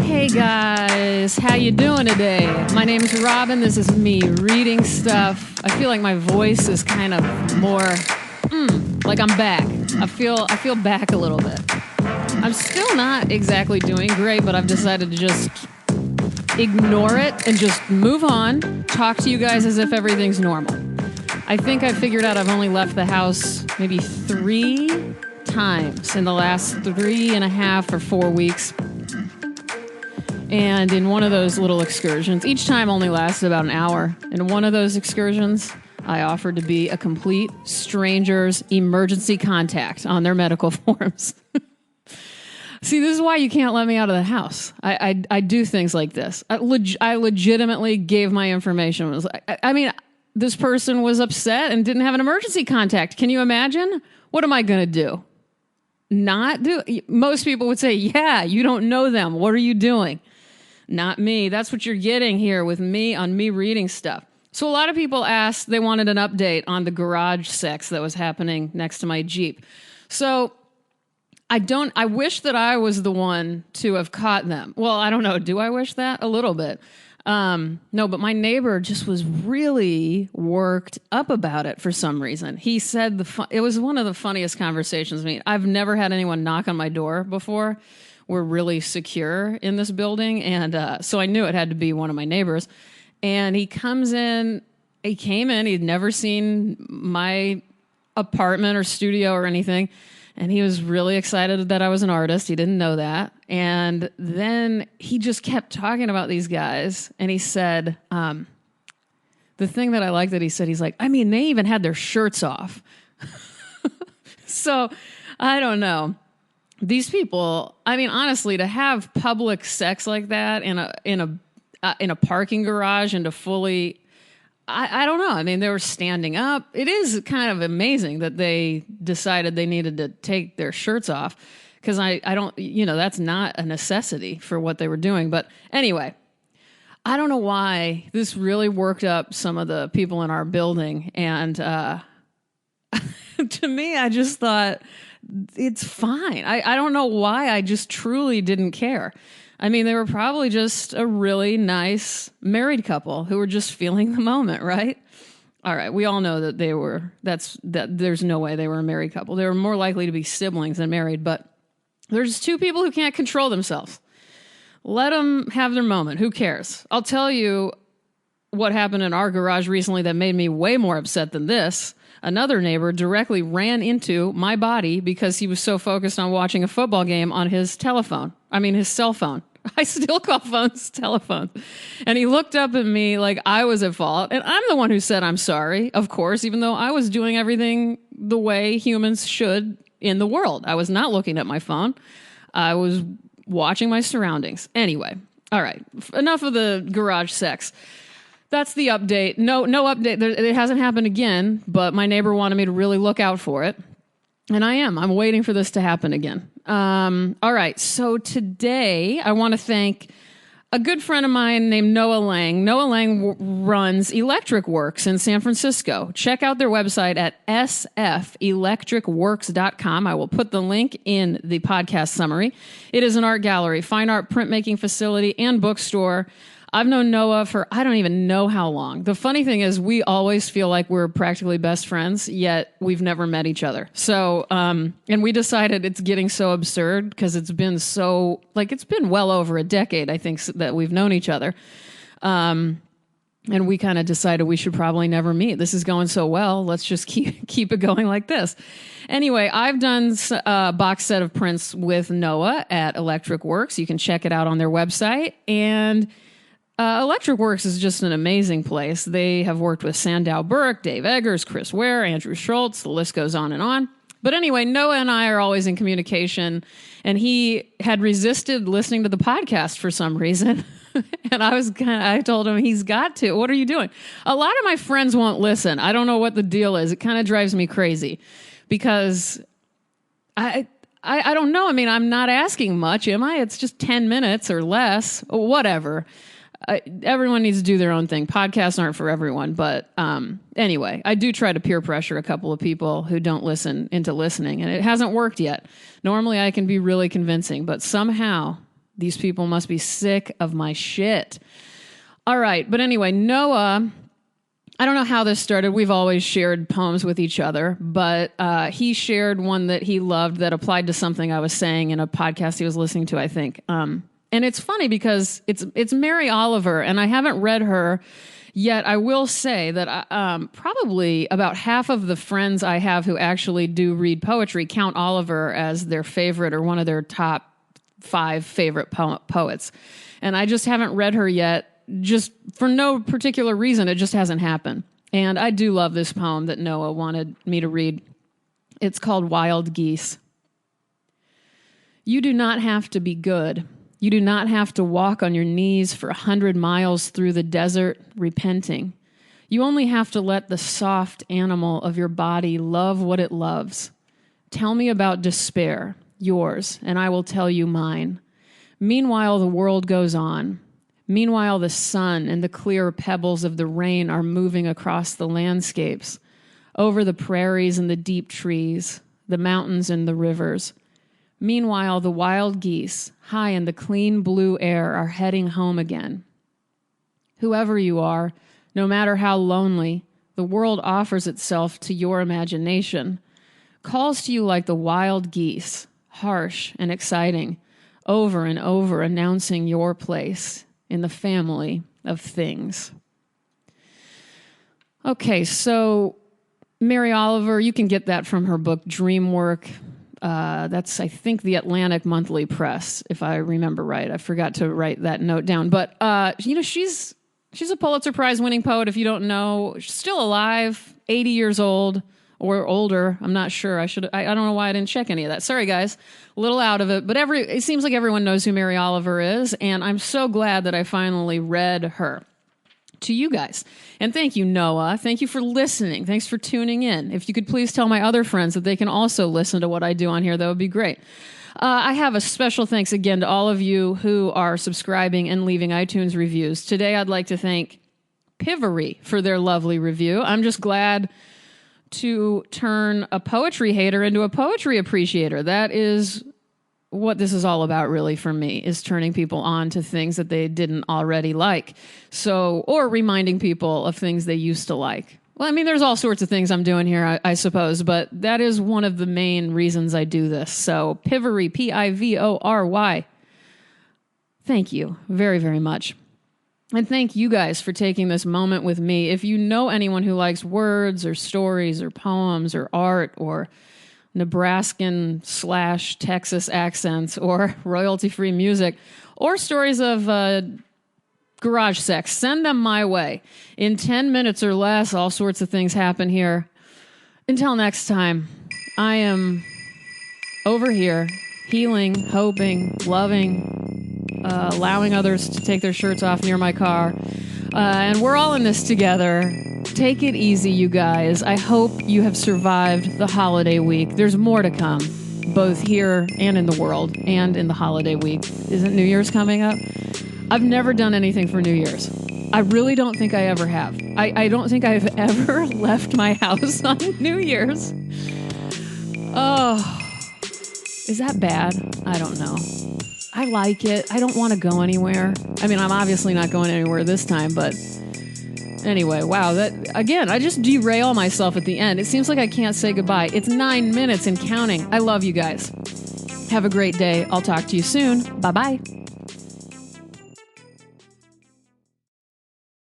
Hey guys, how you doing today? My name is Robyn. This is me reading stuff. I feel like my voice is kind of more like I'm back. I feel back a little bit. I'm still not exactly doing great, but I've decided to just ignore it and just move on, talk to you guys as if everything's normal. I think I figured out I've only left the house maybe 3 times in the last 3.5 or 4 weeks. And in one of those little excursions, each time only lasted about an hour. In one of those excursions, I offered to be a complete stranger's emergency contact on their medical forms. See, this is why you can't let me out of the house. I do things like this. I legitimately gave my information. This person was upset and didn't have an emergency contact. Can you imagine? What am I going to do? Not do? Most people would say, yeah, you don't know them. What are you doing? Not me. That's what you're getting here with me on me reading stuff. So a lot of people asked, they wanted an update on the garage sex that was happening next to my Jeep. So I wish that I was the one to have caught them. Well, I don't know. Do I wish that? A little bit. No, but my neighbor just was really worked up about it for some reason. He said it was one of the funniest conversations. I mean, I've never had anyone knock on my door before. We're really secure in this building. And so I knew it had to be one of my neighbors. And he came in, he'd never seen my apartment or studio or anything. And he was really excited that I was an artist. He didn't know that. And then he just kept talking about these guys. And he said, the thing that I like that he said, he's like, I mean, they even had their shirts off. So I don't know. These people, I mean, honestly, to have public sex like that in a parking garage and to fully, I don't know. I mean, they were standing up. It is kind of amazing that they decided they needed to take their shirts off because I don't, that's not a necessity for what they were doing. But anyway, I don't know why this really worked up some of the people in our building. And to me, I just thought it's fine. I don't know why. I just truly didn't care. I mean, they were probably just a really nice married couple who were just feeling the moment, right? All right, we all know that there's no way they were a married couple. They were more likely to be siblings than married, but there's 2 people who can't control themselves. Let them have their moment. Who cares? I'll tell you what happened in our garage recently that made me way more upset than this. Another neighbor directly ran into my body because he was so focused on watching a football game on his cell phone. I still call phones telephones. And he looked up at me like I was at fault. And I'm the one who said I'm sorry, of course, even though I was doing everything the way humans should in the world. I was not looking at my phone. I was watching my surroundings. Anyway, all right, enough of the garage sex. That's the update. No update. It hasn't happened again, but my neighbor wanted me to really look out for it. And I am. I'm waiting for this to happen again. All right. So today I want to thank a good friend of mine named Noah Lang. Noah Lang runs Electric Works in San Francisco. Check out their website at sfelectricworks.com. I will put the link in the podcast summary. It is an art gallery, fine art printmaking facility, and bookstore. I've known Noah for I don't even know how long. The funny thing is we always feel like we're practically best friends, yet we've never met each other. So, and we decided it's getting so absurd because it's been well over a decade, I think, that we've known each other. And we kind of decided we should probably never meet. This is going so well. Let's just keep it going like this. Anyway, I've done a box set of prints with Noah at Electric Works. You can check it out on their website. And Electric Works is just an amazing place. They have worked with Sandow Burke, Dave Eggers, Chris Ware, Andrew Schultz. The list goes on and on. But anyway, Noah and I are always in communication, and he had resisted listening to the podcast for some reason. And I told him he's got to. What are you doing? A lot of my friends won't listen. I don't know what the deal is. It kind of drives me crazy because I don't know. I mean, I'm not asking much, am I? It's just 10 minutes or less, or whatever. Everyone needs to do their own thing. Podcasts aren't for everyone. But anyway, I do try to peer pressure a couple of people who don't listen into listening, and it hasn't worked yet. Normally I can be really convincing, but somehow These people must be sick of my shit. All right. But anyway, Noah, I don't know how this started. We've always shared poems with each other, but he shared one that he loved that applied to something I was saying in a podcast he was listening to, I think. And it's funny because it's Mary Oliver, and I haven't read her yet. I will say that probably about half of the friends I have who actually do read poetry count Oliver as their favorite or one of their top 5 favorite poets. And I just haven't read her yet, just for no particular reason. It just hasn't happened. And I do love this poem that Noah wanted me to read. It's called Wild Geese. You do not have to be good. You do not have to walk on your knees for 100 miles through the desert repenting. You only have to let the soft animal of your body love what it loves. Tell me about despair, yours, and I will tell you mine. Meanwhile, the world goes on. Meanwhile, the sun and the clear pebbles of the rain are moving across the landscapes, over the prairies and the deep trees, the mountains and the rivers. Meanwhile, the wild geese, high in the clean blue air, are heading home again. Whoever you are, no matter how lonely, the world offers itself to your imagination, calls to you like the wild geese, harsh and exciting, over and over announcing your place in the family of things. Okay, so Mary Oliver, you can get that from her book Dreamwork. That's, I think, the Atlantic Monthly Press, if I remember right. I forgot to write that note down. But, she's a Pulitzer Prize winning poet, if you don't know. She's still alive, 80 years old or older. I'm not sure. I don't know why I didn't check any of that. Sorry, guys. A little out of it. But it seems like everyone knows who Mary Oliver is. And I'm so glad that I finally read her to you guys. And thank you, Noah. Thank you for listening. Thanks for tuning in. If you could please tell my other friends that they can also listen to what I do on here, that would be great. I have a special thanks again to all of you who are subscribing and leaving iTunes reviews. Today, I'd like to thank Pivery for their lovely review. I'm just glad to turn a poetry hater into a poetry appreciator. That is what this is all about, really, for me, is turning people on to things that they didn't already like. So, or reminding people of things they used to like. Well, I mean, there's all sorts of things I'm doing here, I suppose, but that is one of the main reasons I do this. So, Pivory, Pivory. Thank you very, very much. And thank you guys for taking this moment with me. If you know anyone who likes words or stories or poems or art or Nebraskan/Texas accents or royalty-free music or stories of garage sex, send them my way. In 10 minutes or less, all sorts of things happen here. Until next time, I am over here, healing, hoping, loving, allowing others to take their shirts off near my car. And we're all in this together. Take it easy, you guys. I hope you have survived the holiday week. There's more to come, both here and in the world and in the holiday week. Isn't New Year's coming up? I've never done anything for New Year's. I really don't think I ever have. I don't think I've ever left my house on New Year's. Oh, is that bad? I don't know. I like it. I don't want to go anywhere. I mean, I'm obviously not going anywhere this time, but anyway, wow. That again, I just derail myself at the end. It seems like I can't say goodbye. It's 9 minutes and counting. I love you guys. Have a great day. I'll talk to you soon. Bye-bye.